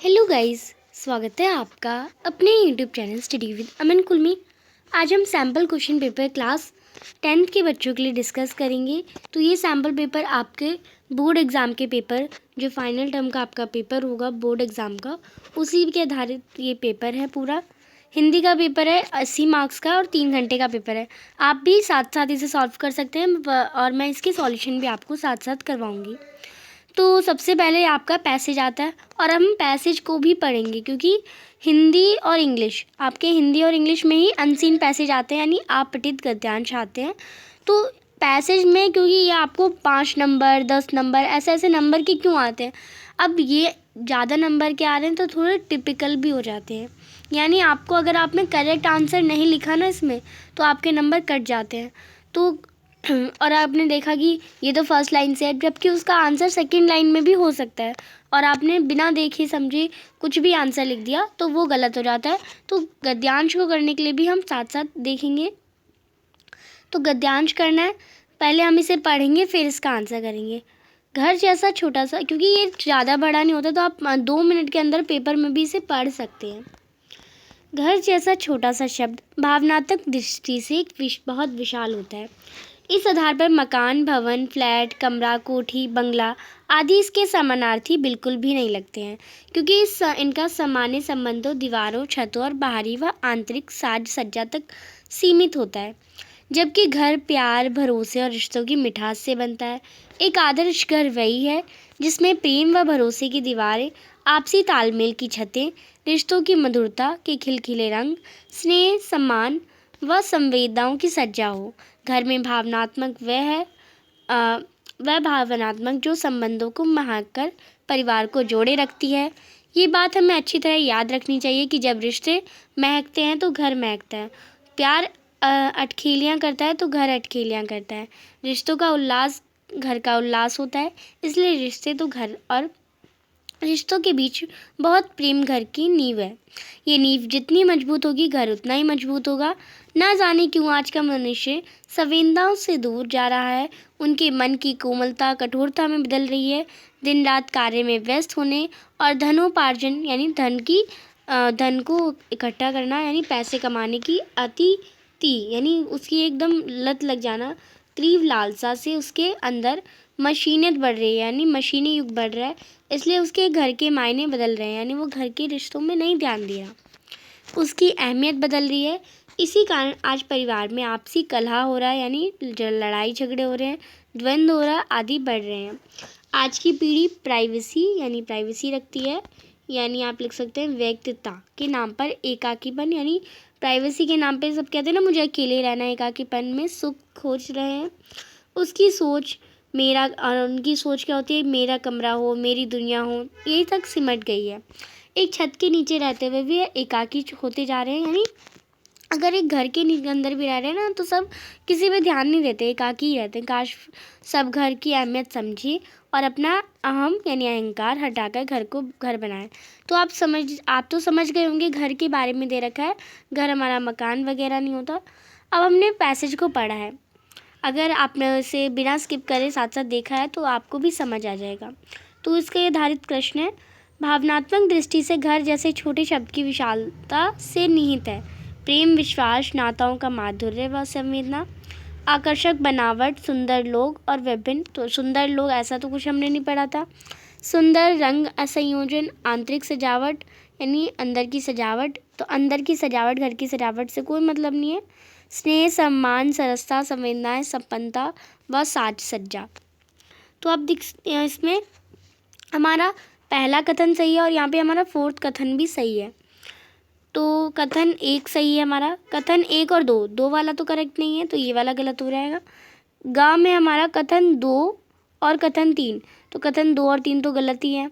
Hello guys, स्वागत है आपका अपने यूट्यूब चैनल स्टडी विद अमन कुलमी। आज हम sample question paper class 10th के बच्चों के लिए डिस्कस करेंगे। तो ये सैम्पल पेपर आपके बोर्ड एग्ज़ाम के पेपर, जो फाइनल टर्म का आपका पेपर होगा बोर्ड एग्ज़ाम का, उसी के आधारित ये पेपर है। पूरा हिंदी का पेपर है, 80 मार्क्स का और 3 घंटे का पेपर है। आप भी साथ साथ इसे सॉल्व कर सकते हैं और मैं इसकी सॉल्यूशन भी आपको साथ साथ करवाऊँगी। तो सबसे पहले आपका पैसेज आता है और हम पैसेज को भी पढ़ेंगे, क्योंकि हिंदी और इंग्लिश में ही अनसीन पैसेज आते हैं, यानी आपतित गद्यांश आते हैं। तो पैसेज में क्योंकि ये आपको 5 नंबर 10 नंबर ऐसे नंबर के क्यों आते हैं, अब ये ज़्यादा नंबर के आ रहे हैं तो थोड़े टिपिकल भी हो जाते हैं। यानी आपको अगर आपने करेक्ट आंसर नहीं लिखा ना इसमें, तो आपके नंबर कट जाते हैं। तो और आपने देखा कि ये तो फर्स्ट लाइन से है, जबकि उसका आंसर सेकंड लाइन में भी हो सकता है, और आपने बिना देखे समझे कुछ भी आंसर लिख दिया तो वो गलत हो जाता है। तो गद्यांश को करने के लिए भी हम साथ साथ देखेंगे। तो गद्यांश करना है, पहले हम इसे पढ़ेंगे फिर इसका आंसर करेंगे। घर जैसा छोटा सा, क्योंकि ये ज़्यादा बड़ा नहीं होता, तो आप 2 मिनट के अंदर पेपर में भी इसे पढ़ सकते हैं। घर जैसा छोटा सा शब्द भावनात्मक दृष्टि से बहुत विशाल होता है। इस आधार पर मकान, भवन, फ्लैट, कमरा, कोठी, बंगला आदि इसके समानार्थी बिल्कुल भी नहीं लगते हैं, क्योंकि इनका सामान्य संबंधों दीवारों, छतों और बाहरी व आंतरिक साज सज्जा तक सीमित होता है। जबकि घर प्यार, भरोसे और रिश्तों की मिठास से बनता है। एक आदर्श घर वही है जिसमें प्रेम व भरोसे की दीवारें, आपसी तालमेल की छतें, रिश्तों की मधुरता के खिलखिले रंग, स्नेह, सम्मान व संवेदनाओं की सज्जा हो। घर में भावनात्मक वह भावनात्मक जो संबंधों को महक कर परिवार को जोड़े रखती है। ये बात हमें अच्छी तरह याद रखनी चाहिए कि जब रिश्ते महकते हैं तो घर महकता है। प्यार अटखेलियाँ करता है तो घर अटखेलियाँ करता है। रिश्तों का उल्लास घर का उल्लास होता है। इसलिए रिश्ते तो घर और रिश्तों के बीच बहुत प्रेम घर की नींव है। ये नींव जितनी मजबूत होगी, घर उतना ही मजबूत होगा। ना जाने क्यों आज का मनुष्य संवेदनाओं से दूर जा रहा है। उनके मन की कोमलता कठोरता में बदल रही है। दिन रात कार्य में व्यस्त होने और धनोपार्जन यानी धन को इकट्ठा करना यानी पैसे कमाने की यानी उसकी एकदम लत लग जाना, तीव्र लालसा से उसके अंदर मशीनियत बढ़ रही है, यानी मशीनी युग बढ़ रहा है। इसलिए उसके घर के मायने बदल रहे हैं, यानी वो घर के रिश्तों में नहीं ध्यान दे रहा, उसकी अहमियत बदल रही है। इसी कारण आज परिवार में आपसी कलह हो रहा है, यानी लड़ाई झगड़े हो रहे हैं, द्वंद्व हो रहा है, आदि बढ़ रहे हैं। आज की पीढ़ी प्राइवेसी रखती है, यानी आप लिख सकते हैं व्यक्तिता के नाम पर एकाकीपन, यानी प्राइवेसी के नाम पे सब कहते हैं ना मुझे अकेले रहना, एकाकीपन में सुख खोज रहे हैं। उसकी सोच और उनकी सोच क्या होती है, मेरा कमरा हो, मेरी दुनिया हो, यही तक सिमट गई है। एक छत के नीचे रहते हुए भी एकाकी होते जा रहे हैं, यानी अगर एक घर के अंदर भी रह रहे हैं ना, तो सब किसी पे ध्यान नहीं देते, एकाकी ही रहते हैं। काश सब घर की अहमियत समझिए और अपना अहम यानी अहंकार हटाकर घर को घर बनाएं। तो आप तो समझ गए होंगे घर के बारे में दे रखा है, घर हमारा मकान वगैरह नहीं होता। अब हमने पैसेज को पढ़ा है, अगर आपने इसे बिना स्किप करे साथ साथ देखा है तो आपको भी समझ आ जाएगा। तो इसके आधारित प्रश्न है, भावनात्मक दृष्टि से घर जैसे छोटे शब्द की विशालता से निहित है प्रेम, विश्वास, नाताओं का माधुर्य व संवेदना, आकर्षक बनावट, सुंदर लोग और विभिन्न। तो सुंदर लोग ऐसा तो कुछ हमने नहीं पढ़ा था। सुंदर रंग संयोजन, आंतरिक सजावट यानी अंदर की सजावट, तो अंदर की सजावट घर की सजावट से कोई मतलब नहीं है। स्नेह, सम्मान, सरसता, संवेदनाएं, संपन्नता व साज सज्जा। तो आप इसमें हमारा पहला कथन सही है और यहाँ पे हमारा 4th कथन भी सही है। तो कथन 1 सही है हमारा, कथन 1 और 2 वाला तो करेक्ट नहीं है, तो ये वाला गलत हो जाएगा। गा में हमारा कथन 2 और कथन 3, तो कथन 2 और 3 तो गलत ही है,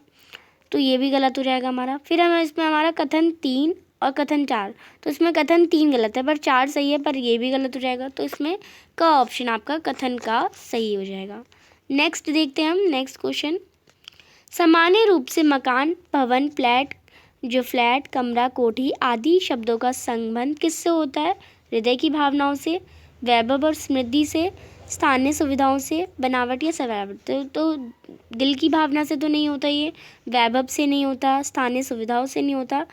तो ये भी गलत हो जाएगा हमारा। फिर इसमें हमारा कथन 3 और कथन 4, तो इसमें कथन 3 गलत है पर 4 सही है, पर ये भी गलत हो जाएगा। तो इसमें का ऑप्शन आपका कथन का सही हो जाएगा। नेक्स्ट देखते हैं हम नेक्स्ट क्वेश्चन। सामान्य रूप से मकान, भवन, फ्लैट, कमरा, कोठी आदि शब्दों का संबंध किससे होता है? हृदय की भावनाओं से, वैभव और समृद्धि से, स्थानीय सुविधाओं से, बनावट या सजावट। तो दिल की भावना से तो नहीं होता, ये वैभव से नहीं होता, स्थानीय सुविधाओं से नहीं होता,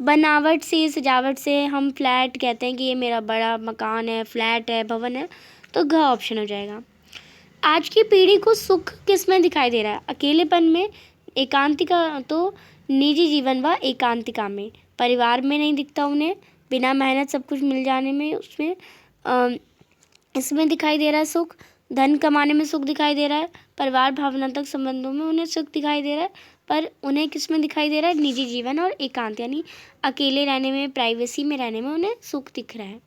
बनावट से, सजावट से। हम फ्लैट कहते हैं कि ये मेरा बड़ा मकान है, फ्लैट है, भवन है, तो घ ऑप्शन हो जाएगा। आज की पीढ़ी को सुख किस में दिखाई दे रहा है? अकेलेपन में, एकांतिका तो निजी जीवन व एकांतिका में, परिवार में नहीं दिखता उन्हें, बिना मेहनत सब कुछ मिल जाने में, उसमें इसमें दिखाई दे रहा है सुख, धन कमाने में सुख दिखाई दे रहा है, परिवार भावनात्मक संबंधों में उन्हें सुख दिखाई दे रहा है, पर उन्हें किस में दिखाई दे रहा है? निजी जीवन और एकांत, यानी अकेले रहने में, प्राइवेसी में रहने में उन्हें सुख दिख रहा है।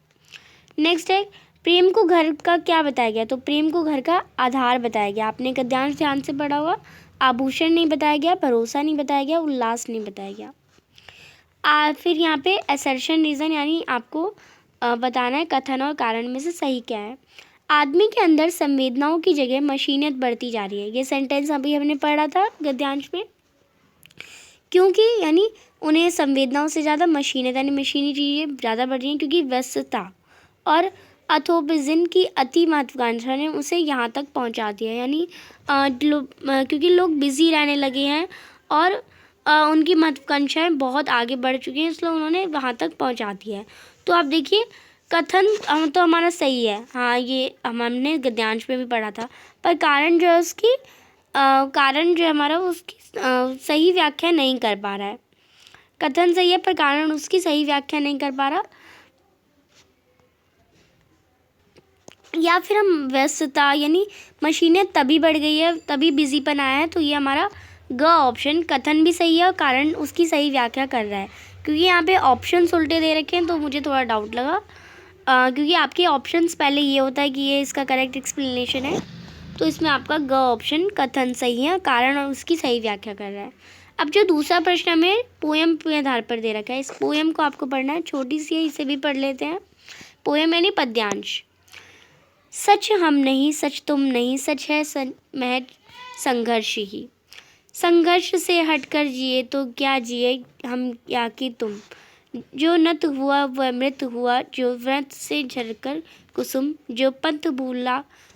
नेक्स्ट है, प्रेम को घर का क्या बताया गया? तो प्रेम को घर का आधार बताया गया। आपने गद्यांश ध्यान से पढ़ा हुआ। आभूषण नहीं बताया गया, भरोसा नहीं बताया गया, उल्लास नहीं बताया गया। फिर यहाँ पे असर्शन रीज़न, यानी आपको बताना है कथन और कारण में से सही क्या है। आदमी के अंदर संवेदनाओं की जगह मशीनियत बढ़ती जा रही है। ये सेंटेंस अभी हमने पढ़ा था गद्यांश में, क्योंकि यानी उन्हें संवेदनाओं से ज़्यादा मशीनियत यानी मशीनी चीज़ें ज़्यादा बढ़ रही हैं, क्योंकि व्यस्तता और अथोपिज़न की अति महत्वाकांक्षा ने उसे यहाँ तक पहुँचा दिया। यानी क्योंकि लोग बिज़ी रहने लगे हैं और उनकी महत्वाकांक्षाएँ बहुत आगे बढ़ चुकी हैं, इसलिए उन्होंने वहाँ तक पहुँचा दिया है। तो आप देखिए कथन तो हमारा सही है, हाँ ये हमने गद्यांश में भी पढ़ा था, पर कारण जो है उसकी कारण जो हमारा उसकी सही व्याख्या नहीं कर पा रहा है। कथन सही है पर कारण उसकी सही व्याख्या नहीं कर पा रहा, या फिर हम व्यस्तता यानी मशीनें तभी बढ़ गई है, तभी बिजीपन आया है, तो ये हमारा ग ऑप्शन कथन भी सही है और कारण उसकी सही व्याख्या कर रहा है। क्योंकि यहाँ पे ऑप्शंस उल्टे दे रखे हैं तो मुझे थोड़ा डाउट लगा, क्योंकि आपके ऑप्शंस पहले ये होता है कि ये इसका करेक्ट एक्सप्लेनेशन है, तो इसमें आपका ग ऑप्शन कथन सही है, कारण और उसकी सही व्याख्या कर रहा है। अब जो दूसरा प्रश्न हमें पोएम के आधार पर दे रखा है, इस पोएम को आपको पढ़ना है, छोटी सी है, इसे भी पढ़ लेते हैं। पोएम यानी पद्यांश। सच हम नहीं, सच तुम नहीं, सच है महज संघर्ष ही। संघर्ष से हटकर जिए तो क्या जिए हम या कि तुम। जो नत हुआ वह मृत हुआ, जो व्रत से झरकर कुसुम। जो पंथ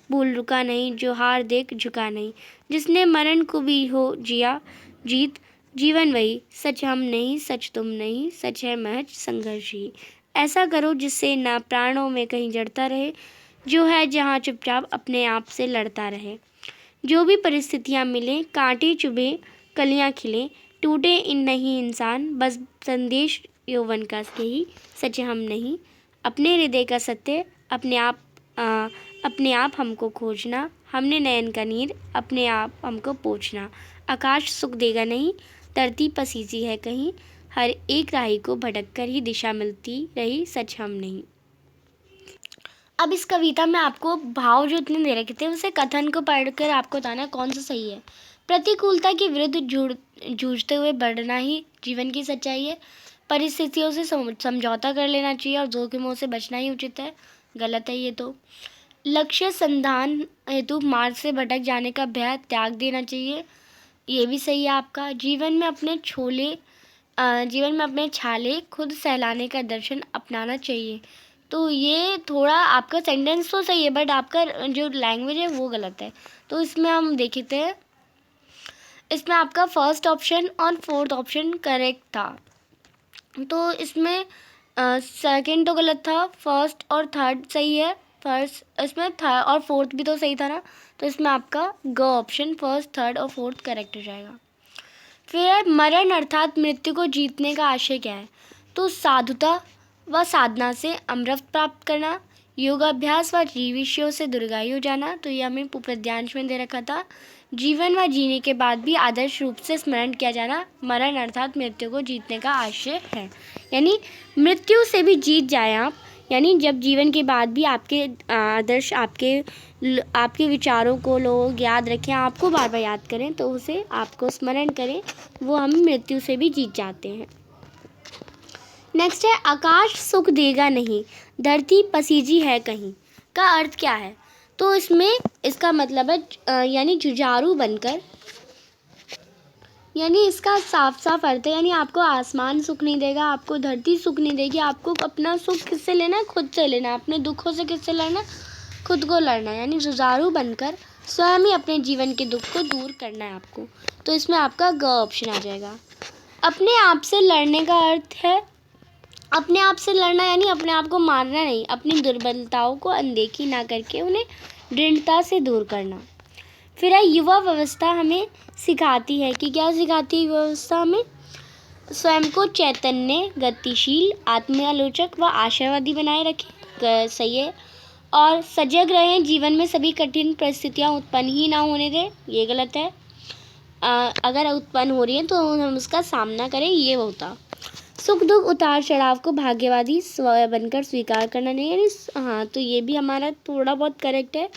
भूल रुका नहीं, जो हार देख झुका नहीं। जिसने मरण को भी हो जिया जीत, जीवन वही। सच हम नहीं, सच तुम नहीं, सच है महज संघर्ष ही। ऐसा करो जिससे ना प्राणों में कहीं जड़ता रहे, जो है जहाँ चुपचाप अपने आप से लड़ता रहे। जो भी परिस्थितियाँ मिलें, कांटे चुभे कलियाँ खिलें, टूटे इन नहीं इंसान, बस संदेश यौवन का यही। सच हम नहीं, अपने हृदय का सत्य, अपने आप हमको खोजना। हमने नयन का नीर, अपने आप हमको पोंछना। आकाश सुख देगा नहीं, धरती पसीजी है कहीं, हर एक राही को भटक कर ही दिशा मिलती रही। सच हम नहीं। अब इस कविता में आपको भाव जो इतने दे रखे थे उसे कथन को पढ़कर आपको बताना है कौन सा सही है। प्रतिकूलता के विरुद्ध जूझते हुए बढ़ना ही जीवन की सच्चाई है। परिस्थितियों से समझौता कर लेना चाहिए और जोखिमों से बचना ही उचित है। गलत है ये तो। लक्ष्य संधान हेतु मार्ग से भटक जाने का भय त्याग देना चाहिए, ये भी सही है आपका। जीवन में अपने छाले खुद सहलाने का दर्शन अपनाना चाहिए, तो ये थोड़ा आपका सेंटेंस तो सही है बट आपका जो लैंग्वेज है वो गलत है। तो इसमें हम देखते हैं, इसमें आपका फर्स्ट ऑप्शन और फोर्थ ऑप्शन करेक्ट था, तो इसमें सेकंड तो गलत था, फर्स्ट और थर्ड सही है। फर्स्ट इसमें थर्ड और फोर्थ भी तो सही था ना, तो इसमें आपका ग ऑप्शन फर्स्ट, थर्ड और फोर्थ करेक्ट हो जाएगा। फिर मरण अर्थात मृत्यु को जीतने का आशय क्या है? तो साधुता व साधना से अमृत प्राप्त करना, योगाभ्यास व जीविष्यों से दीर्घायु हो जाना, तो ये हमें पद्यांश में दे रखा था। जीवन व जीने के बाद भी आदर्श रूप से स्मरण किया जाना, मरण अर्थात मृत्यु को जीतने का आशय है। यानी मृत्यु से भी जीत जाए आप, यानी जब जीवन के बाद भी आपके आदर्श आपके विचारों को लोग याद रखें, आपको बार बार याद करें, तो उसे आपको स्मरण करें, वो हम मृत्यु से भी जीत जाते हैं। नेक्स्ट है आकाश सुख देगा नहीं, धरती पसीजी है कहीं, का अर्थ क्या है? तो इसमें इसका मतलब है यानी जुझारू बनकर, यानी इसका साफ साफ अर्थ है यानी आपको आसमान सुख नहीं देगा, आपको धरती सुख नहीं देगी, आपको अपना सुख किससे लेना है? खुद से लेना है। अपने दुखों से किससे लड़ना? खुद को लड़ना यानी जुझारू बनकर स्वयं ही अपने जीवन के दुख को दूर करना है आपको। तो इसमें आपका ग ऑप्शन आ जाएगा। अपने आप से लड़ने का अर्थ है अपने आप से लड़ना यानी अपने आप को मारना नहीं, अपनी दुर्बलताओं को अनदेखी ना करके उन्हें दृढ़ता से दूर करना। फिर है युवा व्यवस्था हमें सिखाती है कि क्या सिखाती है युवा व्यवस्था हमें? स्वयं को चैतन्य, गतिशील, आत्मालोचक व आशावादी बनाए रखें, सही है। और सजग रहें, जीवन में सभी कठिन परिस्थितियां उत्पन्न ही ना होने दें, ये गलत है। अगर उत्पन्न हो रही है तो हम उसका सामना करें, ये होता। सुख दुख उतार चढ़ाव को भाग्यवादी बनकर स्वीकार करना नहीं, यानी हाँ, तो ये भी हमारा थोड़ा बहुत करेक्ट है।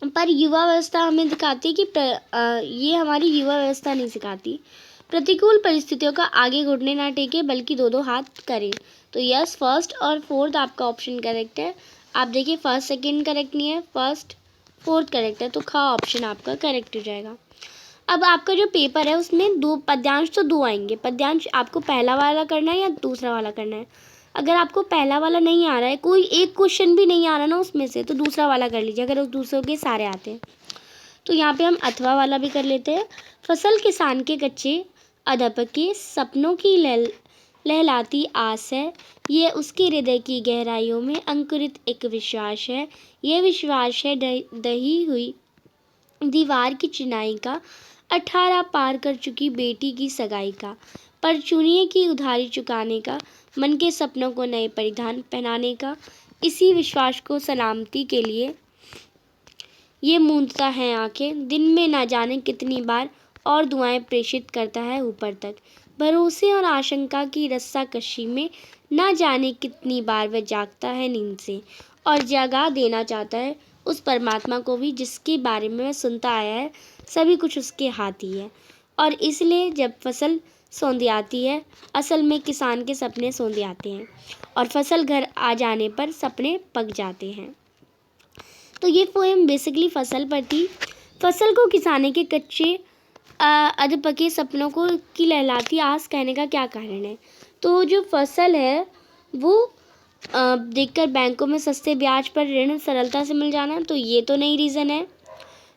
पर युवा व्यवस्था हमें दिखाती है कि ये हमारी युवा व्यवस्था नहीं सिखाती। प्रतिकूल परिस्थितियों का आगे घुटने ना टेके बल्कि दो हाथ करें। तो यस, फर्स्ट और फोर्थ आपका ऑप्शन करेक्ट है। आप देखिए फर्स्ट सेकंड करेक्ट नहीं है, फर्स्ट फोर्थ करेक्ट है, तो खा ऑप्शन आपका करेक्ट हो जाएगा। अब आपका जो पेपर है उसमें दो पद्यांश तो दो आएंगे। पद्यांश आपको पहला वाला करना है या दूसरा वाला करना है? अगर आपको पहला वाला नहीं आ रहा है, कोई एक क्वेश्चन भी नहीं आ रहा ना उसमें से, तो दूसरा वाला कर लीजिए अगर उस दूसरों के सारे आते हैं। तो यहाँ पे हम अथवा वाला भी कर लेते हैं। फसल किसान के कच्चे अधपके सपनों की लहलाती आस है, ये उसके हृदय की गहराइयों में अंकुरित एक विश्वास है। ये विश्वास है दही हुई दीवार की चिनाई का, 18 पार कर चुकी बेटी की सगाई का, परचूनियों की उधारी चुकाने का, मन के सपनों को नए परिधान पहनाने का। इसी विश्वास को सलामती के लिए ये मूंदता है आंखें, दिन में ना जाने कितनी बार और दुआएं प्रेषित करता है ऊपर तक। भरोसे और आशंका की रस्साकशी में ना जाने कितनी बार वह जागता है नींद से और जगा देना चाहता है उस परमात्मा को भी जिसके बारे में वह सुनता आया है सभी कुछ उसके हाथ ही है। और इसलिए जब फसल सौंधियाती है, असल में किसान के सपने सौंधियाते हैं और फसल घर आ जाने पर सपने पक जाते हैं। तो ये पोएम बेसिकली फसल पर थी। फसल को किसाने के कच्चे अधपके सपनों को की लहलाती आस कहने का क्या कारण है? तो जो फसल है वो देखकर बैंकों में सस्ते ब्याज पर ऋण सरलता से मिल जाना, तो ये तो नहीं रीज़न है।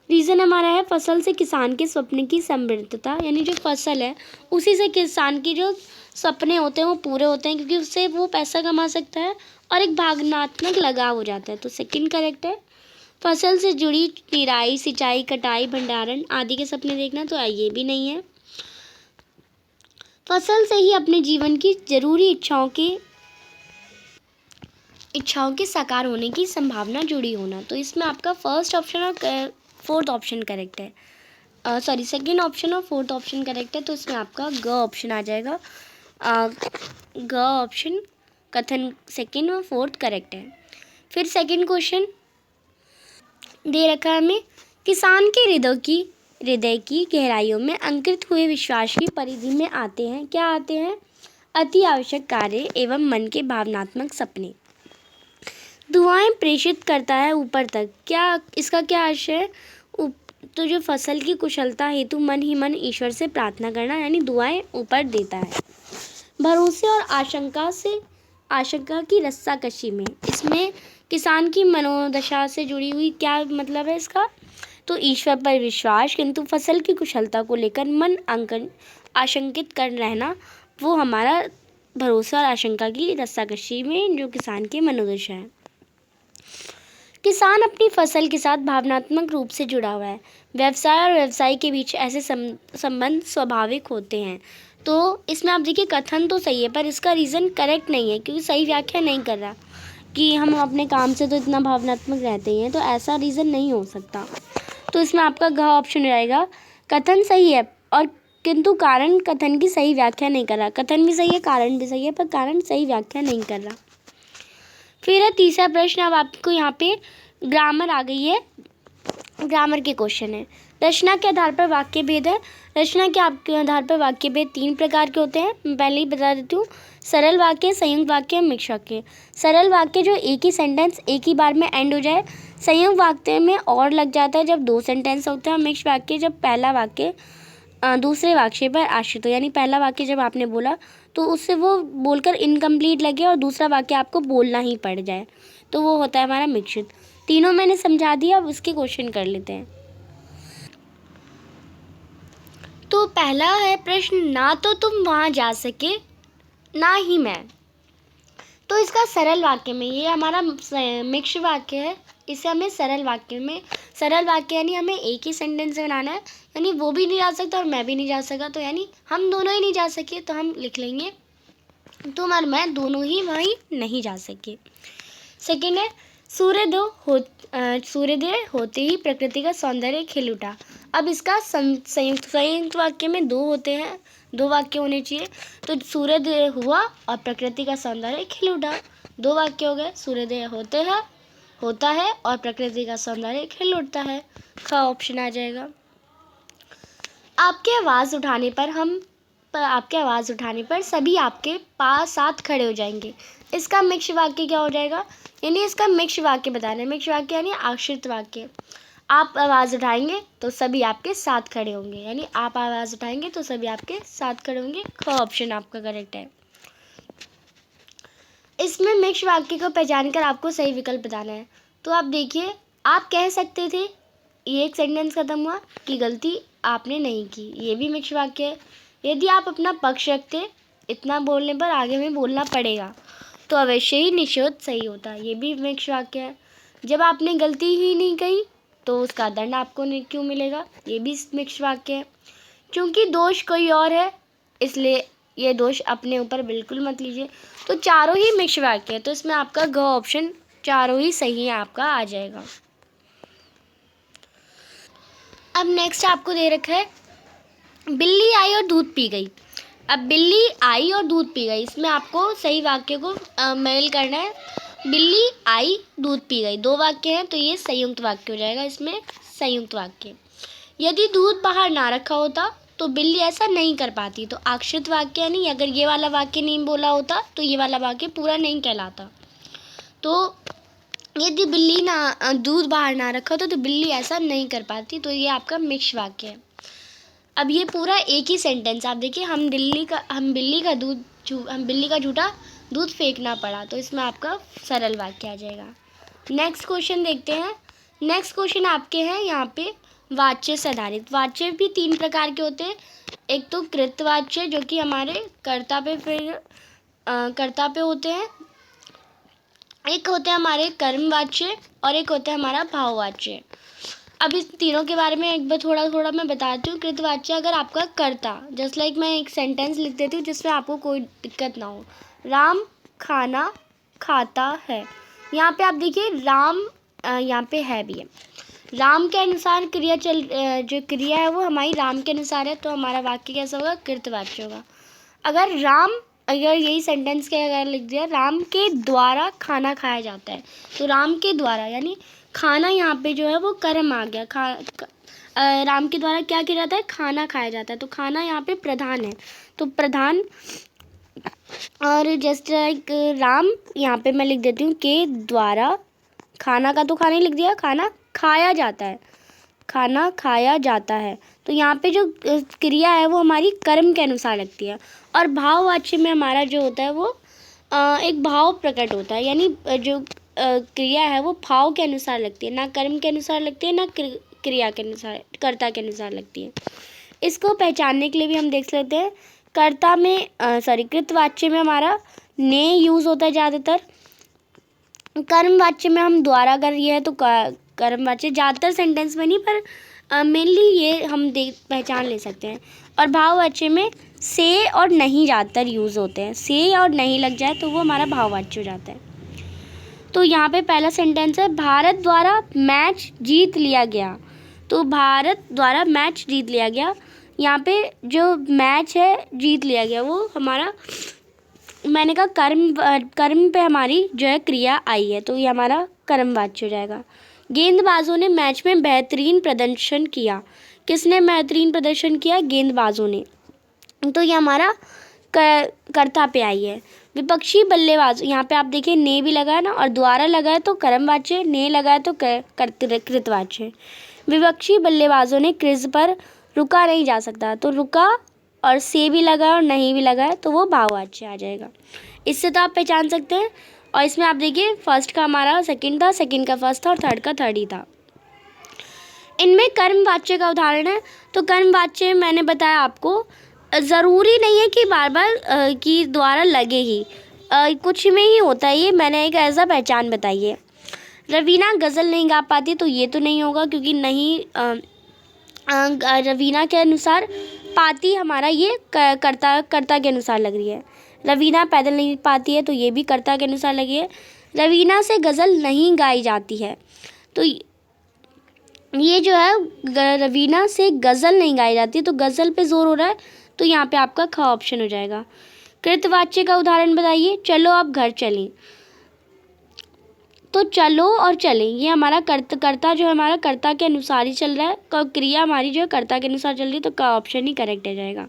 रीज़न हमारा है फसल से किसान के स्वप्न की समृद्धता, यानी जो फसल है उसी से किसान की जो सपने होते हैं वो पूरे होते हैं, क्योंकि उससे वो पैसा कमा सकता है और एक भावनात्मक लगाव हो जाता है। तो सेकंड करेक्ट है। फसल से जुड़ी निराई, सिंचाई, कटाई, भंडारण आदि के सपने देखना, तो ये भी नहीं है। फसल से ही अपने जीवन की जरूरी इच्छाओं के साकार होने की संभावना जुड़ी होना, तो इसमें आपका फर्स्ट ऑप्शन और फोर्थ ऑप्शन करेक्ट है। सॉरी, सेकंड ऑप्शन और फोर्थ ऑप्शन करेक्ट है, तो इसमें आपका ग ऑप्शन आ जाएगा। ग ऑप्शन कथन सेकंड और फोर्थ करेक्ट है। फिर सेकंड क्वेश्चन दे रखा है हमें, किसान के हृदय की गहराइयों में अंकित हुए विश्वास की परिधि में आते हैं, क्या आते हैं? अति आवश्यक कार्य एवं मन के भावनात्मक सपने। दुआएं प्रेषित करता है ऊपर तक, क्या इसका क्या आशय है? तो जो फसल की कुशलता हेतु मन ही मन ईश्वर से प्रार्थना करना, यानी दुआएं ऊपर देता है। भरोसे और आशंका की रस्साकशी में, इसमें किसान की मनोदशा से जुड़ी हुई क्या मतलब है इसका? तो ईश्वर पर विश्वास किंतु फसल की कुशलता को लेकर मन आशंकित कर रहना, वो हमारा भरोसा और आशंका की रस्साकशी में जो किसान की मनोदशा है। किसान अपनी फसल के साथ भावनात्मक रूप से जुड़ा हुआ है। व्यवसाय और व्यवसायी के बीच ऐसे संबंध स्वाभाविक होते हैं। तो इसमें आप देखिए कथन तो सही है पर इसका रीज़न करेक्ट नहीं है, क्योंकि सही व्याख्या नहीं कर रहा कि हम अपने काम से तो इतना भावनात्मक रहते ही हैं, तो ऐसा रीज़न नहीं हो सकता। तो इसमें आपका घ ऑप्शन रहेगा। कथन सही है और किंतु कारण कथन की सही व्याख्या नहीं कर रहा। कथन भी सही है, कारण भी सही है, पर कारण सही व्याख्या नहीं कर रहा। फिर है तीसरा प्रश्न। अब आपको यहाँ पे ग्रामर आ गई है, ग्रामर के क्वेश्चन है। रचना के आधार पर वाक्य भेद है। रचना के आधार पर वाक्य भेद 3 प्रकार के होते हैं, मैं पहले ही बता देती हूँ। सरल वाक्य, संयुक्त वाक्य, मिक्स वाक्य। सरल वाक्य जो एक ही सेंटेंस एक ही बार में एंड हो जाए। संयुक्त वाक्य में और लग जाता है जब 2 सेंटेंस होते हैं। मिक्स वाक्य जब पहला वाक्य दूसरे वाक्य पर आश्रित हो, यानी पहला वाक्य जब आपने बोला तो उससे वो बोलकर इनकम्प्लीट लगे और दूसरा वाक्य आपको बोलना ही पड़ जाए, तो वो होता है हमारा मिश्रित। तीनों मैंने समझा दिया, अब इसके क्वेश्चन कर लेते हैं। तो पहला है प्रश्न, ना तो तुम वहाँ जा सके ना ही मैं। तो इसका सरल वाक्य में, ये हमारा मिक्स वाक्य है, इसे हमें सरल वाक्य यानी हमें एक ही सेंटेंस में बनाना है। यानी वो भी नहीं जा सकता और मैं भी नहीं जा सका, तो यानी हम दोनों ही नहीं जा सके, तो हम लिख लेंगे तुम और मैं दोनों ही वहीं नहीं जा सके। सेकेंड है, सूर्योदय होते ही प्रकृति का सौंदर्य खिल उठा। अब इसका संयुक्त वाक्य में दो वाक्य होने चाहिए। तो सूर्योदय हुआ और प्रकृति का सौंदर्य खिल उठा, दो वाक्य हो गए। सूर्योदय होता है और प्रकृति का सौंदर्य खिल उठता है, ख ऑप्शन आ जाएगा। आपके आवाज़ उठाने पर सभी आपके पास साथ खड़े हो जाएंगे। इसका मिक्स वाक्य क्या हो जाएगा, यानी इसका मिक्स वाक्य बताना है। मिक्स वाक्य यानी आश्रित वाक्य। आप आवाज़ उठाएंगे तो सभी आपके साथ खड़े होंगे, यानी आप आवाज़ उठाएंगे तो सभी आपके साथ खड़े होंगे, ख ऑप्शन आपका करेक्ट है। इसमें मिक्स वाक्य को पहचान कर आपको सही विकल्प बताना है। तो आप देखिए, आप कह सकते थे, ये एक सेंटेंस खत्म हुआ कि गलती आपने नहीं की, ये भी मिक्स वाक्य है। यदि आप अपना पक्ष रखते, इतना बोलने पर आगे में बोलना पड़ेगा, तो अवश्य ही निषेध सही होता, ये भी मिक्स वाक्य है। जब आपने गलती ही नहीं कही तो उसका दंड आपको क्यों मिलेगा, ये भी मिक्स वाक्य है। क्योंकि दोष कोई और है इसलिए ये दोष अपने ऊपर बिल्कुल मत लीजिए। तो चारों ही मिक्स वाक्य है, तो इसमें आपका ग ऑप्शन चारों ही सही है, आपका आ जाएगा। अब नेक्स्ट आपको दे रखा है, बिल्ली आई और दूध पी गई। अब बिल्ली आई और दूध पी गई, इसमें आपको सही वाक्य को मेल करना है। बिल्ली आई दूध पी गई, दो वाक्य हैं, तो ये संयुक्त वाक्य हो जाएगा। इसमें संयुक्त वाक्य, यदि दूध बाहर ना रखा होता तो बिल्ली ऐसा नहीं कर पाती, तो आश्रित वाक्य यानी अगर ये वाला वाक्य नहीं बोला होता तो ये वाला वाक्य पूरा नहीं कहलाता। तो यदि बिल्ली दूध बाहर ना रखा होता तो बिल्ली ऐसा नहीं कर पाती, तो ये आपका मिक्स वाक्य है। अब ये पूरा एक ही सेंटेंस, आप देखिए, हम बिल्ली का झूठा दूध फेंकना पड़ा, तो इसमें आपका सरल वाक्य आ जाएगा। नेक्स्ट क्वेश्चन देखते हैं। नेक्स्ट क्वेश्चन आपके हैं यहाँ पे वाच्य से आधारित। वाच्य भी तीन प्रकार के होते हैं। एक तो कृतवाच्य जो कि हमारे कर्ता पे होते हैं, एक होते हैं हमारे कर्मवाच्य और एक होता है हमारा भाववाच्य। अब इस तीनों के बारे में एक बार थोड़ा मैं बताती हूँ। कृतवाच्य अगर आपका कर्ता, जस्ट लाइक मैं एक सेंटेंस लिख देती हूँ जिसमें आपको कोई दिक्कत ना हो। राम खाना खाता है, यहाँ पे आप देखिए राम यहाँ पे है भी है। राम के अनुसार जो क्रिया है वो हमारी राम के अनुसार है, तो हमारा वाक्य कैसा होगा, कृतवाच्य होगा। अगर यही सेंटेंस के अगर लिख दिया, राम के द्वारा खाना खाया जाता है, तो राम के द्वारा यानी खाना यहाँ पे जो है वो कर्म आ गया। राम के द्वारा क्या किया जाता है, खाना खाया जाता है, तो खाना यहाँ पे प्रधान है, तो प्रधान। और जस्ट लाइक राम यहाँ पे मैं लिख देती हूँ के द्वारा, खाना का तो खाना ही लिख दिया, खाना खाया जाता है, तो यहाँ पे जो क्रिया है वो हमारी कर्म के अनुसार लगती है। और भाववाच्य में हमारा जो होता है वो एक भाव प्रकट होता है, यानी जो क्रिया है वो भाव के अनुसार लगती है, ना कर्म के अनुसार लगती है, ना क्रिया के अनुसार, कर्ता के अनुसार लगती है। इसको पहचानने के लिए भी हम देख लेते हैं। कृतवाच्य में हमारा ने यूज़ होता है ज़्यादातर। कर्मवाच्य में हम द्वारा अगर ये है तो कर्मवाच्य, ज़्यादातर सेंटेंस में नहीं पर मेनली ये हम पहचान ले सकते हैं। और भाववाच्य में से और नहीं ज़्यादातर यूज़ होते हैं, से और नहीं लग जाए तो वो हमारा भाववाच्य हो जाता है। तो यहाँ पे पहला सेंटेंस है, भारत द्वारा मैच जीत लिया गया। तो भारत द्वारा मैच जीत लिया गया, यहाँ पे जो मैच है जीत लिया गया वो हमारा, मैंने कहा कर्म पे हमारी जो है क्रिया आई है, तो ये हमारा कर्मवाच्य हो जाएगा। गेंदबाजों ने मैच में बेहतरीन प्रदर्शन किया। किसने बेहतरीन प्रदर्शन किया, गेंदबाजों ने, तो ये हमारा कर्ता पे आई है। विपक्षी बल्लेबाज, यहाँ पे आप देखिए ने भी लगा है ना, और द्वारा लगा है तो कर्मवाच्य, ने लगा है तो कृतवाच्य। विपक्षी बल्लेबाजों ने क्रीज पर रुका नहीं जा सकता, तो रुका और से भी लगा और नहीं भी लगा है तो वो भाववाच्य आ जाएगा। इससे तो आप पहचान सकते हैं और इसमें आप देखिए फर्स्ट का हमारा सेकंड था, सेकंड का फर्स्ट था और थर्ड का थर्ड ही था। इनमें कर्मवाच्य का उदाहरण है। तो कर्मवाच्य मैंने बताया आपको ज़रूरी नहीं है कि बार बार की द्वारा लगे ही, कुछ में ही होता है ये, मैंने एक ऐसा पहचान बताई है। रवीना गज़ल नहीं गा पाती, तो ये तो नहीं होगा क्योंकि नहीं रवीना के अनुसार पाती हमारा ये कर्ता के अनुसार लग रही है। रवीना पैदल नहीं पाती है, तो ये भी कर्ता के अनुसार लगी है। रवीना से गज़ल नहीं गाई जाती है, तो ये जो है रवीना से गज़ल नहीं गाई जाती, तो गज़ल पे जोर हो रहा है, तो यहाँ पे आपका ख ऑप्शन हो जाएगा। कृतवाच्य का उदाहरण बताइए। चलो अब घर चलें, तो चलो और चलें ये हमारा कर्ता जो है हमारा कर्ता के अनुसार ही चल रहा है, क्रिया हमारी जो है कर्ता के अनुसार चल रही है, तो का ऑप्शन ही करेक्ट हो जाएगा।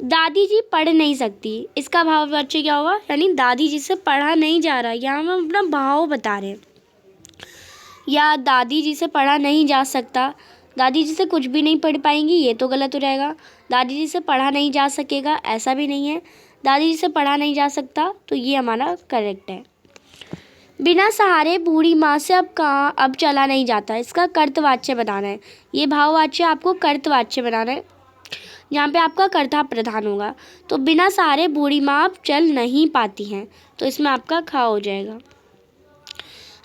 दादी जी पढ़ नहीं सकती, इसका भाववाच्य क्या होगा, यानी दादी जी से पढ़ा नहीं जा रहा, यहाँ हम अपना भाव बता रहे हैं। या दादी जी से पढ़ा नहीं जा सकता, दादी जी से कुछ भी नहीं पढ़ पाएंगी, ये तो गलत हो जाएगा। दादी जी से पढ़ा नहीं जा सकेगा, ऐसा भी नहीं है। दादी जी से पढ़ा नहीं जा सकता, तो ये हमारा करेक्ट है। बिना सहारे बूढ़ी माँ से अब चला नहीं जाता, इसका कर्तवाच्य बनाना है। ये भाववाच्य आपको कर्तवाच्य बनाना है, यहाँ पे आपका कर्ता प्रधान होगा। तो बिना सहारे बूढ़ी माँ अब चल नहीं पाती हैं, तो इसमें आपका खा हो जाएगा।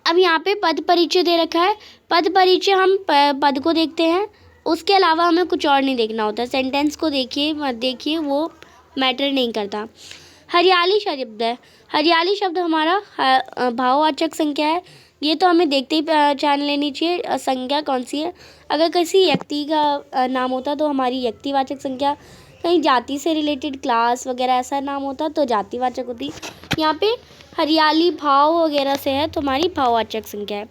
अब यहाँ पे पद परिचय दे रखा है। पद परिचय हम पद को देखते हैं, उसके अलावा हमें कुछ और नहीं देखना होता। सेंटेंस को देखिए मत देखिए, वो मैटर नहीं करता। हरियाली शब्द है, हरियाली शब्द हमारा भाववाचक संख्या है, ये तो हमें देखते ही पहचान लेनी चाहिए संख्या कौन सी है। अगर किसी व्यक्ति का नाम होता तो हमारी व्यक्तिवाचक संख्या, कहीं जाति से रिलेटेड क्लास वगैरह ऐसा नाम होता तो जातिवाचक होती। यहाँ पे हरियाली भाव वगैरह से है, तो हमारी भाववाचक संख्या है।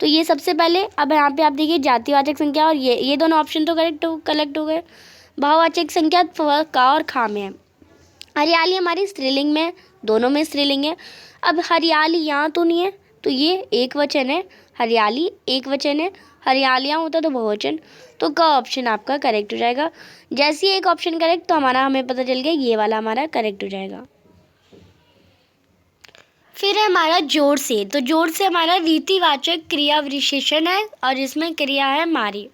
तो ये सबसे पहले, अब यहाँ पे आप देखिए जातिवाचक संख्या और ये दोनों ऑप्शन तो कलेक्ट हो गए। भाववाचक संख्या का और खा में है। हरियाली हमारी स्त्रीलिंग में, दोनों में स्त्रीलिंग है। अब हरियाली यहाँ तो नहीं है, तो ये एक वचन है, हरियाली एक वचन है, हरियालियाँ होता तो बहुवचन, तो का ऑप्शन आपका करेक्ट हो जाएगा। जैसे ही एक ऑप्शन करेक्ट, तो हमारा हमें पता चल गया ये वाला हमारा करेक्ट हो जाएगा। फिर है हमारा जोड़ से। तो जोड़ से हमारा रीतिवाचक क्रिया विशेषण है और इसमें क्रिया है मारी।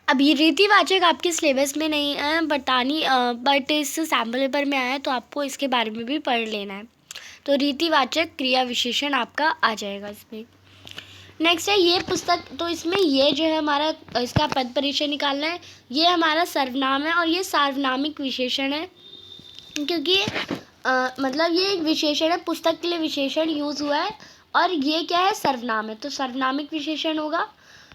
अब ये रीतिवाचक आपके सिलेबस में नहीं है बतानी, बट इस सैम्पल पेपर में आया है, तो आपको इसके बारे में भी पढ़ लेना है। तो रीतिवाचक क्रिया विशेषण आपका आ जाएगा इसमें। नेक्स्ट है ये पुस्तक, तो इसमें ये जो है हमारा इसका पद परिचय निकालना है। ये हमारा सर्वनाम है और ये सार्वनामिक विशेषण है, क्योंकि मतलब ये एक विशेषण है, पुस्तक के लिए विशेषण यूज़ हुआ है, और ये क्या है, सर्वनाम है, तो सर्वनामिक विशेषण होगा,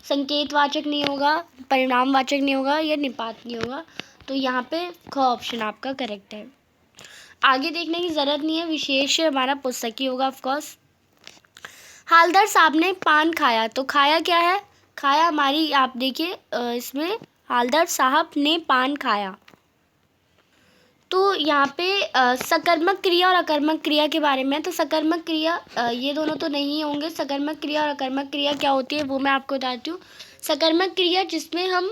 संकेतवाचक नहीं होगा, परिणामवाचक नहीं होगा, या निपात नहीं होगा। तो यहाँ पे ख ऑप्शन आपका करेक्ट है। आगे देखने की ज़रूरत नहीं है, विशेष हमारा पुस्तक ही होगा ऑफकोर्स। हालदार साहब ने पान खाया, तो खाया क्या है, खाया हमारी आप देखिए इसमें हालदार साहब ने पान खाया। तो यहाँ पे सकर्मक क्रिया और अकर्मक क्रिया के बारे में, तो सकर्मक क्रिया ये दोनों तो नहीं होंगे। सकर्मक क्रिया और अकर्मक क्रिया क्या होती है वो मैं आपको बताती हूँ। सकर्मक क्रिया जिसमें हम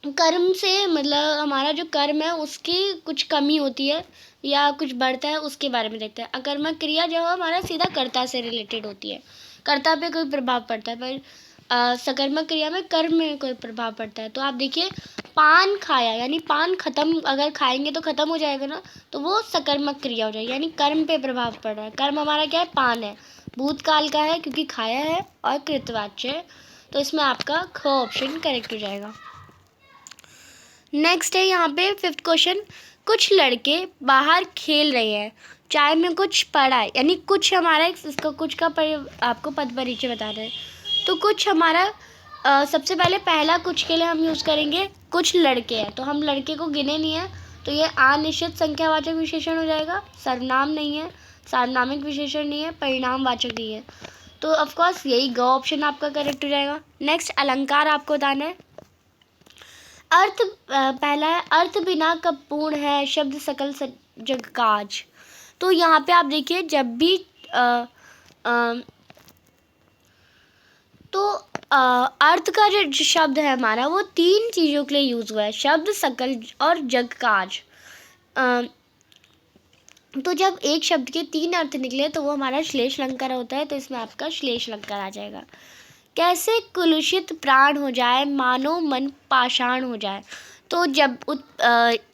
कर्म से, मतलब हमारा जो कर्म है उसकी कुछ कमी होती है या कुछ बढ़ता है, उसके बारे में देखते हैं। अकर्मक क्रिया जो है हमारा सीधा कर्ता से रिलेटेड होती है, कर्ता पे कोई प्रभाव पड़ता है, पर सकर्मक क्रिया में कर्म में कोई प्रभाव पड़ता है। तो आप देखिए पान खाया, यानी पान खत्म, अगर खाएंगे तो खत्म हो जाएगा ना, तो वो सकर्मक क्रिया हो जाएगी, यानी कर्म पे प्रभाव पड़ रहा है। कर्म हमारा क्या है, पान है, भूतकाल का है क्योंकि खाया है, और कृतवाच्य है, तो इसमें आपका ख ऑप्शन करेक्ट हो जाएगा। नेक्स्ट है यहाँ पे 5th क्वेश्चन, कुछ लड़के बाहर खेल रहे हैं, चाय में कुछ पड़ा है, यानी कुछ हमारा इसका कुछ का आपको पद परिचय बता रहे हैं। तो कुछ हमारा सबसे पहले पहला कुछ के लिए हम यूज़ करेंगे कुछ लड़के हैं, तो हम लड़के को गिने नहीं है, तो ये अनिश्चित संख्यावाचक विशेषण हो जाएगा, सर्वनाम नहीं है, सार्वनामिक विशेषण नहीं है, परिणामवाचक नहीं है, तो ऑफकोर्स यही ग ऑप्शन आपका करेक्ट हो जाएगा। नेक्स्ट अलंकार आपको बताना है। अर्थ पहला है, अर्थ बिना कब पूर्ण है शब्द सकल जग काज। तो यहाँ पे आप देखिए जब भी तो अर्थ का जो शब्द है हमारा वो 3 चीज़ों के लिए यूज़ हुआ है, शब्द, सकल और जग काज। तो जब एक शब्द के 3 अर्थ निकले तो वो हमारा श्लेष अलंकार होता है, तो इसमें आपका श्लेष अलंकार आ जाएगा। कैसे कुलुषित प्राण हो जाए, मानो मन पाषाण हो जाए। तो जब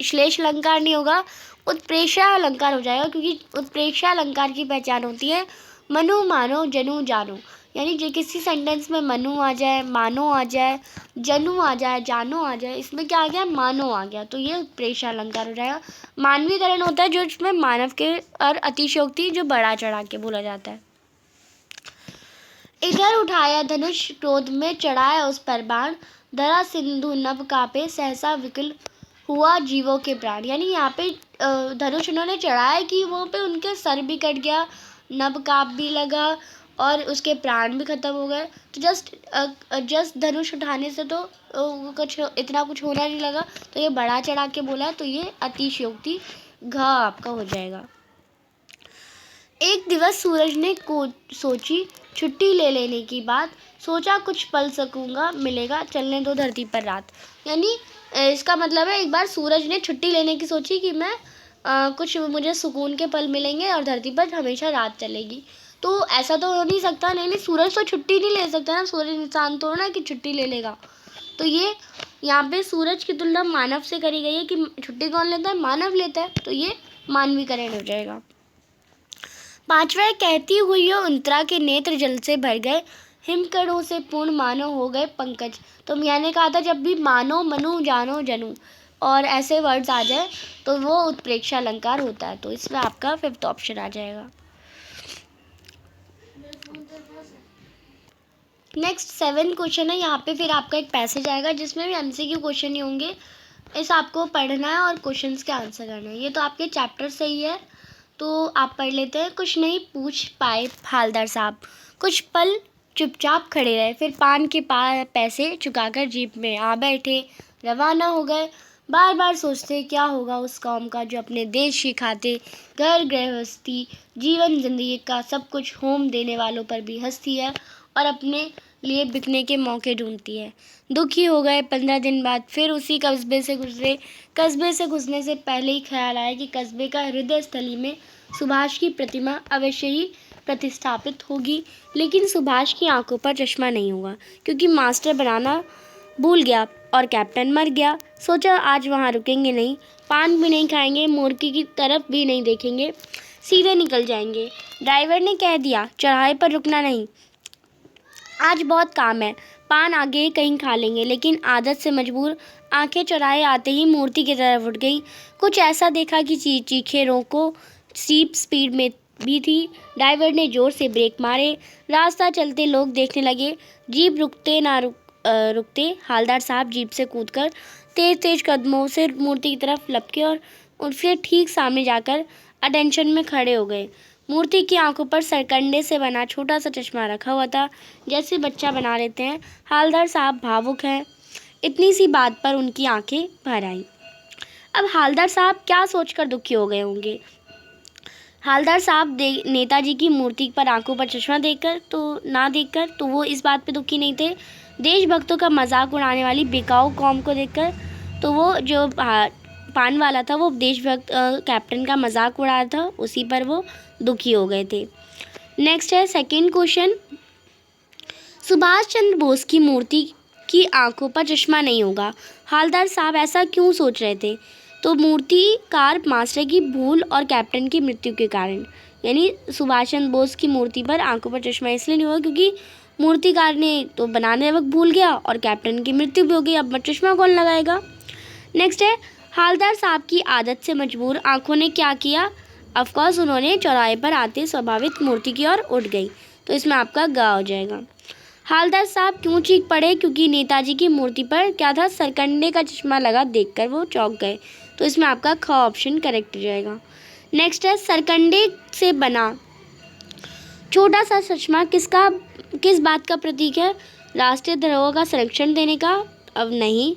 श्लेष अलंकार नहीं होगा, उत्प्रेक्षा अलंकार हो जाएगा, क्योंकि उत्प्रेक्षा अलंकार की पहचान होती है मनु मानो जनु जानो। यानी जो किसी सेंटेंस में मनु आ जाए, मानो आ जाए, जनु आ जाए, जानो आ जाए, इसमें क्या आ गया, मानो आ गया, तो ये उत्प्रेक्षा अलंकार हो जाएगा। मानवीकरण होता है जो इसमें मानव के और अतिशयोक्ति जो बढ़ा चढ़ा के बोला जाता है। इधर उठाया धनुष, क्रोध में चढ़ाया उस पर बाण, धरा सिंधु नभ कापे, सहसा विकल हुआ जीवों के प्राण। यानी यहाँ पे धनुष उन्होंने चढ़ाया कि वो पे उनके सर भी कट गया, नभ काप भी लगा और उसके प्राण भी खत्म हो गए। तो जस्ट धनुष उठाने से तो कुछ इतना कुछ होना नहीं लगा, तो ये बढ़ा चढ़ा के बोला, तो ये अतिशयोक्ति घ आपका हो जाएगा। एक दिवस सूरज ने सोची छुट्टी ले लेने की बात, सोचा कुछ पल सकूंगा, मिलेगा चलने दो धरती पर रात। यानी इसका मतलब है एक बार सूरज ने छुट्टी लेने की सोची कि मैं कुछ मुझे सुकून के पल मिलेंगे और धरती पर हमेशा रात चलेगी। तो ऐसा तो हो नहीं सकता, नहीं सूरज तो छुट्टी नहीं ले सकता ना, सूरज इंसान तो ना कि छुट्टी ले लेगा। तो ये यहाँ पे सूरज की तुलना मानव से करी गई है कि छुट्टी कौन लेता है, मानव लेता है, तो ये मानवीकरण हो जाएगा। 5वां, कहती हुई अंतरा के नेत्र जल से भर गए, हिमकणों से पूर्ण मानो हो गए पंकज। तो मैंने कहा था जब भी मानो, मनु, जानो, जनु और ऐसे वर्ड्स आ जाए तो वो उत्प्रेक्षा अलंकार होता है, तो इसमें आपका 5th ऑप्शन आ जाएगा। नेक्स्ट 7th क्वेश्चन है। यहाँ पे फिर आपका एक पैसेज आएगा जिसमें भी MCQ क्वेश्चन ही होंगे, इस आपको पढ़ना है और क्वेश्चंस के आंसर करना है। ये तो आपके चैप्टर से ही है, तो आप पढ़ लेते हैं। कुछ नहीं पूछ पाए हालदार साहब, कुछ पल चुपचाप खड़े रहे, फिर पान के पैसे चुकाकर जीप में आ बैठे, रवाना हो गए। बार बार सोचते क्या होगा उस कौम का जो अपने देश की खातिर घर गृहस्थी जीवन जिंदगी का सब कुछ होम देने वालों पर भी हंसती है और अपने लिए बिकने के मौके ढूंढती है। दुखी हो गए 15 दिन बाद, फिर उसी कस्बे से गुजरे। कस्बे से घुसने से पहले ही ख्याल आया कि कस्बे का हृदय स्थली में सुभाष की प्रतिमा अवश्य ही प्रतिष्ठापित होगी, लेकिन सुभाष की आंखों पर चश्मा नहीं होगा क्योंकि मास्टर बनाना भूल गया और कैप्टन मर गया। सोचा आज वहाँ रुकेंगे नहीं, पान भी नहीं खाएंगे, मुर्गी की तरफ भी नहीं देखेंगे, सीधे निकल जाएंगे। ड्राइवर ने कह दिया चौराहे पर रुकना नहीं, आज बहुत काम है, पान आगे कहीं खा लेंगे। लेकिन आदत से मजबूर आंखें चौराहे आते ही मूर्ति की तरफ उठ गई। कुछ ऐसा देखा कि चीखे रोको, जीप स्पीड में भी थी। ड्राइवर ने जोर से ब्रेक मारे, रास्ता चलते लोग देखने लगे। जीप रुकते हालदार साहब जीप से कूदकर तेज तेज कदमों से मूर्ति की तरफ लपके और फिर ठीक सामने जाकर अटेंशन में खड़े हो गए। मूर्ति की आंखों पर सरकंडे से बना छोटा सा चश्मा रखा हुआ था, जैसे बच्चा बना लेते हैं। हालदार साहब भावुक हैं, इतनी सी बात पर उनकी आंखें भर आईं। अब हालदार साहब क्या सोचकर दुखी हो गए होंगे। हालदार साहब नेताजी की मूर्ति पर आंखों पर चश्मा देखकर तो वो इस बात पे दुखी नहीं थे। देशभक्तों का मजाक उड़ाने वाली बेकाऊ कौम को देखकर तो वो जो पान वाला था वो देशभक्त कैप्टन का मजाक उड़ा रहा था, उसी पर वो दुखी हो गए थे। नेक्स्ट है 2nd क्वेश्चन, सुभाष चंद्र बोस की मूर्ति की आंखों पर चश्मा नहीं होगा, हालदार साहब ऐसा क्यों सोच रहे थे। तो मूर्तिकार मास्टर की भूल और कैप्टन की मृत्यु के कारण, यानी सुभाष चंद्र बोस की मूर्ति पर आंखों पर चश्मा इसलिए नहीं हुआ क्योंकि मूर्तिकार ने तो बनाने वक्त भूल गया और कैप्टन की मृत्यु भी हो गई, अब चश्मा कौन लगाएगा। नेक्स्ट है हालदार साहब की आदत से मजबूर आंखों ने क्या किया, ऑफकोर्स उन्होंने चौराहे पर आते स्वाभाविक मूर्ति की ओर उठ गई, तो इसमें आपका गा हो जाएगा। हालदार साहब क्यों चीख पड़े, क्योंकि नेताजी की मूर्ति पर क्या था, सरकंडे का चश्मा लगा, देखकर वो चौंक गए, तो इसमें आपका ख ऑप्शन करेक्ट हो जाएगा। नेक्स्ट है सरकंडे से बना छोटा सा चश्मा किस बात का प्रतीक है, राष्ट्रीय धरोहर का संरक्षण देने का, अब नहीं,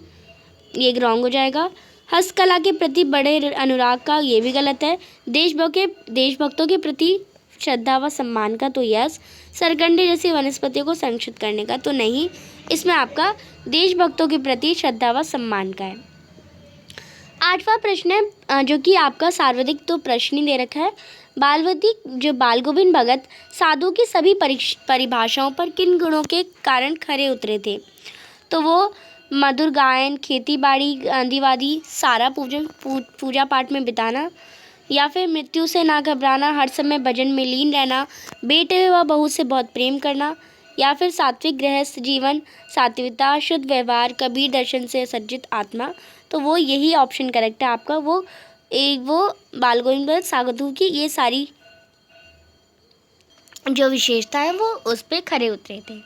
ये रॉन्ग हो जाएगा। हस्तकला के प्रति बड़े अनुराग का, ये भी गलत है। देशभक्तों के प्रति श्रद्धा व सम्मान का, तो यस। सरकंडे जैसी वनस्पतियों को संरक्षित करने का, तो नहीं, इसमें आपका देशभक्तों के प्रति श्रद्धा व सम्मान का है। 8वां प्रश्न है जो कि आपका सार्वधिक तो प्रश्न ही दे रखा है। बालवती जो बाल गोविंद भगत साधु की सभी परिभाषाओं पर किन गुणों के कारण खरे उतरे थे? तो वो मधुर गायन, खेती बाड़ी, गांधीवादी, सारा पूजा पाठ में बिताना, या फिर मृत्यु से ना घबराना, हर समय भजन में लीन रहना, बेटे व बहू से बहुत प्रेम करना, या फिर सात्विक गृहस्थ जीवन, सात्विकता, शुद्ध व्यवहार, कबीर दर्शन से सज्जित आत्मा। तो वो यही ऑप्शन करेक्ट है आपका। वो बाल गोविंद भगत साधु की ये सारी जो विशेषता है वो उस पर खरे उतरे थे।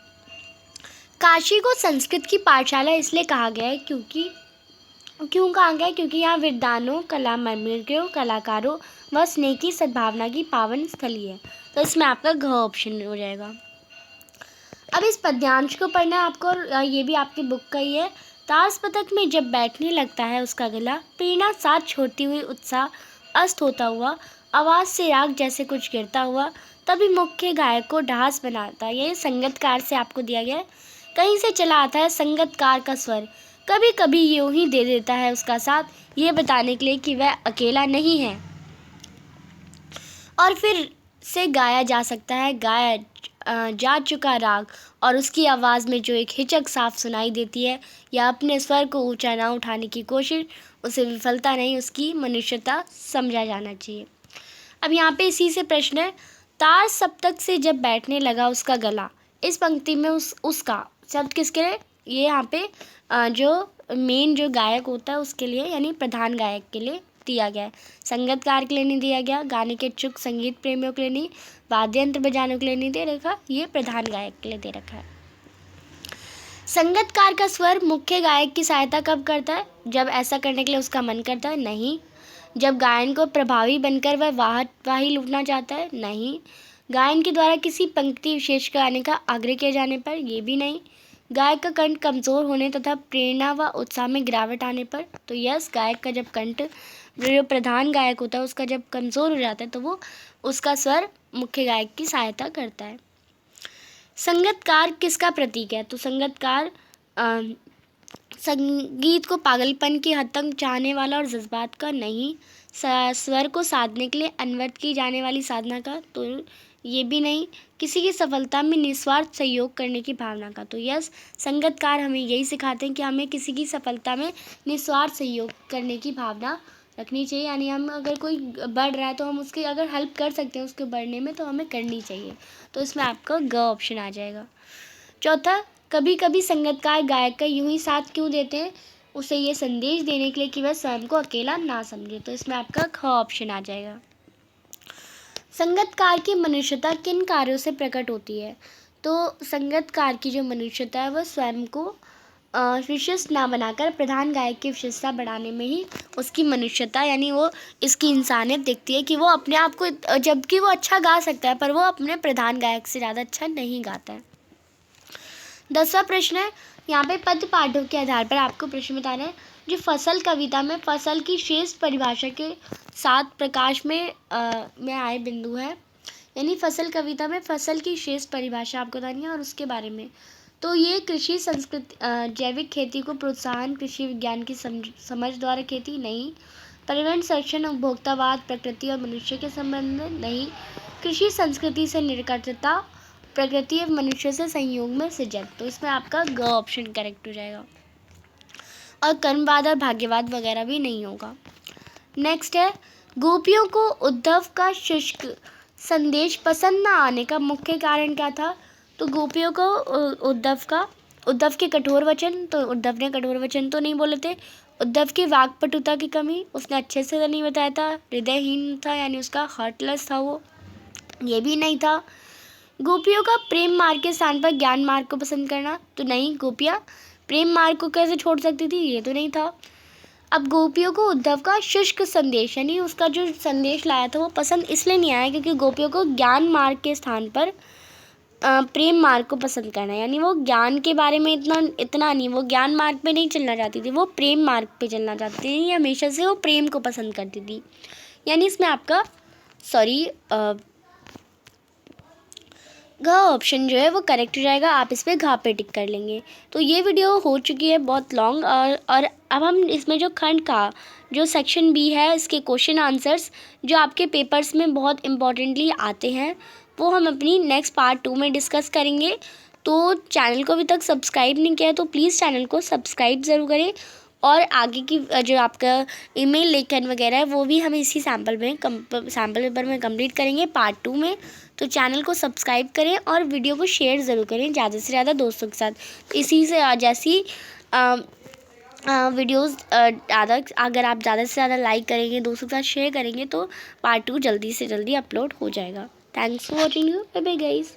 काशी को संस्कृत की पाठशाला इसलिए कहा गया है क्यों कहा गया है? क्योंकि यहाँ विद्वानों, कला मार्मिकों, कलाकारों व स्नेह की सद्भावना की पावन स्थली है। तो इसमें आपका घ ऑप्शन हो जाएगा। अब इस पद्यांश को पढ़ना है आपको, और ये भी आपकी बुक का ही है। ताश पतक में जब बैठने लगता है उसका गला, प्रेरणा साथ छोड़ती हुई उत्साह अस्त होता हुआ, आवाज़ से राग जैसे कुछ गिरता हुआ, तभी मुख्य गायक को ढास बनाता है। ये संगतकार से आपको दिया गया है। कहीं से चला आता है संगतकार का स्वर, कभी कभी यूं ही दे देता है उसका साथ, ये बताने के लिए कि वह अकेला नहीं है। और फिर से गाया जा सकता है गाया जा चुका राग, और उसकी आवाज़ में जो एक हिचक साफ सुनाई देती है या अपने स्वर को ऊंचा ना उठाने की कोशिश, उसे विफलता नहीं, उसकी मनुष्यता समझा जाना चाहिए। अब यहाँ पे इसी से प्रश्न है, तार सप्तक से जब बैठने लगा उसका गला। इस पंक्ति में उसका शब्द किसके लिए? ये यहाँ पे जो मेन जो गायक होता है उसके लिए, यानी प्रधान गायक के लिए दिया गया है। संगीतकार के लिए नहीं दिया गया, गाने के इच्छुक संगीत प्रेमियों के लिए नहीं, वाद्य यंत्र बजाने के लिए नहीं दे रखा, ये प्रधान गायक के लिए दे रखा है। संगीतकार का स्वर मुख्य गायक की सहायता कब करता है? जब ऐसा करने के लिए उसका मन करता है? नहीं। जब गायन को प्रभावी बनकर वह वाही लूटना चाहता है? नहीं। गायन के द्वारा किसी पंक्ति विशेष गाने का आग्रह किए जाने पर? ये भी नहीं। गायक का कंठ कमज़ोर होने तथा प्रेरणा व उत्साह में गिरावट आने पर? तो यस, गायक का जब कंठ, जो प्रधान गायक होता है उसका जब कमज़ोर हो जाता है तो वो उसका स्वर मुख्य गायक की सहायता करता है। संगीतकार किसका प्रतीक है? तो संगीतकार संगीत को पागलपन की हद तक चाहने वाला और जज्बात का नहीं। स्वर को साधने के लिए अनवरत की जाने वाली साधना का? तो ये भी नहीं। किसी की सफलता में निस्वार्थ सहयोग करने की भावना का? तो यस, संगीतकार हमें यही सिखाते हैं कि हमें किसी की सफलता में निस्वार्थ सहयोग करने की भावना रखनी चाहिए। यानी हम अगर कोई बढ़ रहा है तो हम उसकी अगर हेल्प कर सकते हैं उसके बढ़ने में तो हमें करनी चाहिए। तो इसमें आपका ग ऑप्शन आ जाएगा। चौथा, कभी कभी संगीतकार गायक का यूं ही साथ क्यों देते हैं? उसे ये संदेश देने के लिए कि वह स्वयं को अकेला ना समझे। तो इसमें आपका ख ऑप्शन आ जाएगा। संगीतकार की मनुष्यता किन कार्यों से प्रकट होती है? तो संगीतकार की जो मनुष्यता है वह स्वयं को विशिष्ट ना बनाकर प्रधान गायक की विशेषता बढ़ाने में ही उसकी मनुष्यता, यानी वो इसकी इंसानियत दिखती है कि वो अपने आप को, जबकि वो अच्छा गा सकता है पर वो अपने प्रधान गायक से ज़्यादा अच्छा नहीं गाता है। 10वां प्रश्न है, यहाँ पे पद पाठों के आधार पर आपको प्रश्न बताना है। जो फसल कविता में फसल की श्रेष्ठ परिभाषा के साथ प्रकाश में आए बिंदु है, यानी फसल कविता में फसल की श्रेष्ठ परिभाषा आपको बतानी है और उसके बारे में। तो ये कृषि संस्कृति, जैविक खेती को प्रोत्साहन, कृषि विज्ञान की समझ द्वारा खेती? नहीं। पर्यावरण संरक्षण, उपभोक्तावाद, प्रकृति और मनुष्य के संबंध? नहीं। कृषि संस्कृति से निकटता, प्रकृति और मनुष्य से संयोग में सृजन? तो इसमें आपका ग ऑप्शन करेक्ट हो जाएगा। और कर्मवाद और भाग्यवाद वगैरह भी नहीं होगा। नेक्स्ट है, गोपियों को उद्धव का शुष्क संदेश पसंद न आने का मुख्य कारण क्या था? तो गोपियों को उद्धव के कठोर वचन, तो उद्धव ने कठोर वचन तो नहीं बोले थे। उद्धव की वाक्पटुता की कमी, उसने अच्छे से तो नहीं बताया था। हृदयहीन था, यानी उसका हार्टलेस था वो, ये भी नहीं था। गोपियों का प्रेम मार्ग के स्थान पर ज्ञान मार्ग को पसंद करना, तो नहीं, गोपियाँ प्रेम मार्ग को कैसे छोड़ सकती थी, ये तो नहीं था। अब गोपियों को उद्धव का शुष्क संदेश, यानी उसका जो संदेश लाया था वो पसंद इसलिए नहीं आया क्योंकि गोपियों को ज्ञान मार्ग के स्थान पर प्रेम मार्ग को पसंद करना, यानी वो ज्ञान के बारे में इतना नहीं, वो ज्ञान मार्ग पे नहीं चलना चाहती थी, वो प्रेम मार्ग पे चलना चाहती थी। हमेशा से वो प्रेम को पसंद करती थी, यानी इसमें आपका घ ऑप्शन जो है वो करेक्ट हो जाएगा। आप इस पर घ पे टिक कर लेंगे। तो ये वीडियो हो चुकी है बहुत लॉन्ग, और अब हम इसमें जो खंड का जो सेक्शन बी है इसके क्वेश्चन आंसर्स जो आपके पेपर्स में बहुत इम्पॉर्टेंटली आते हैं वो हम अपनी नेक्स्ट पार्ट 2 में डिस्कस करेंगे। तो चैनल को अभी तक सब्सक्राइब नहीं किया है तो प्लीज़ चैनल को सब्सक्राइब ज़रूर करें और आगे की जो आपका ईमेल लेखन वगैरह है वो भी हम इसी सैम्पल पेपर में कंप्लीट करेंगे पार्ट 2 में। तो चैनल को सब्सक्राइब करें और वीडियो को शेयर ज़रूर करें ज़्यादा से ज़्यादा दोस्तों के साथ। इसी से जैसी वीडियोस अगर आप ज़्यादा से ज़्यादा लाइक करेंगे, दोस्तों के साथ शेयर करेंगे तो पार्ट 2 जल्दी से जल्दी अपलोड हो जाएगा। Thanks for watching you, bye bye guys.